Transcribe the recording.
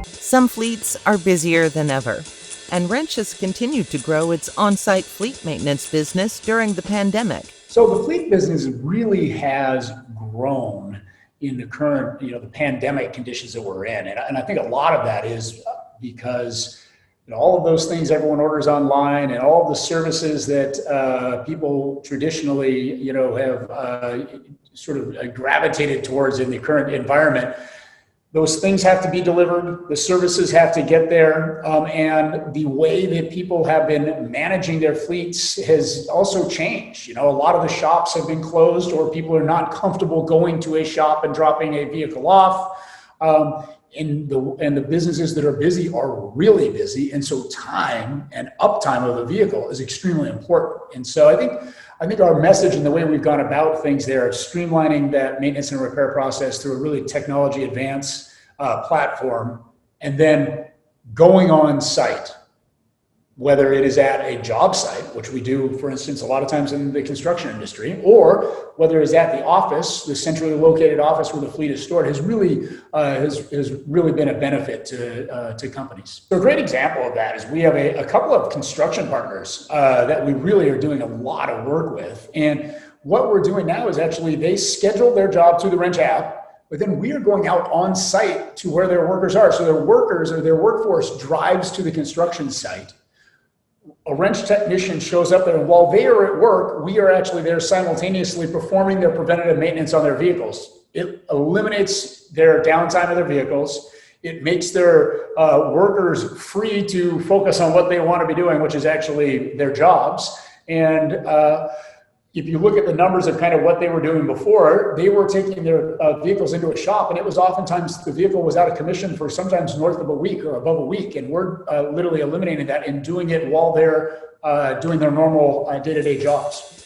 Some fleets are busier than ever, and Wrench has continued to grow its on-site fleet maintenance business during the pandemic. So the fleet business really has grown in the current, the pandemic conditions that we're in. And I think a lot of that is because all of those things everyone orders online and all of the services that people traditionally, have sort of gravitated towards in the current environment. Those things have to be delivered. The services have to get there. And the way that people have been managing their fleets has also changed. A lot of the shops have been closed, or people are not comfortable going to a shop and dropping a vehicle off. And the businesses that are busy are really busy. And so time and uptime of the vehicle is extremely important. And so I think our message and the way we've gone about things there, streamlining that maintenance and repair process through a really technology advanced platform, and then going on site, whether it is at a job site, which we do, for instance, a lot of times in the construction industry, or whether it's at the office, the centrally located office where the fleet is stored, has really been a benefit to companies. So a great example of that is we have a couple of construction partners that we really are doing a lot of work with. And what we're doing now is actually they schedule their job through the Wrench app, but then we are going out on site to where their workers are. So their workers or their workforce drives to the construction site. A Wrench technician shows up there, and while they are at work, we are actually there simultaneously performing their preventative maintenance on their vehicles. It eliminates their downtime of their vehicles. It makes their workers free to focus on what they want to be doing, which is actually their jobs. And if you look at the numbers of kind of what they were doing before, they were taking their vehicles into a shop, and it was oftentimes the vehicle was out of commission for sometimes north of a week or above a week. And we're literally eliminating that and doing it while they're doing their normal day-to-day jobs.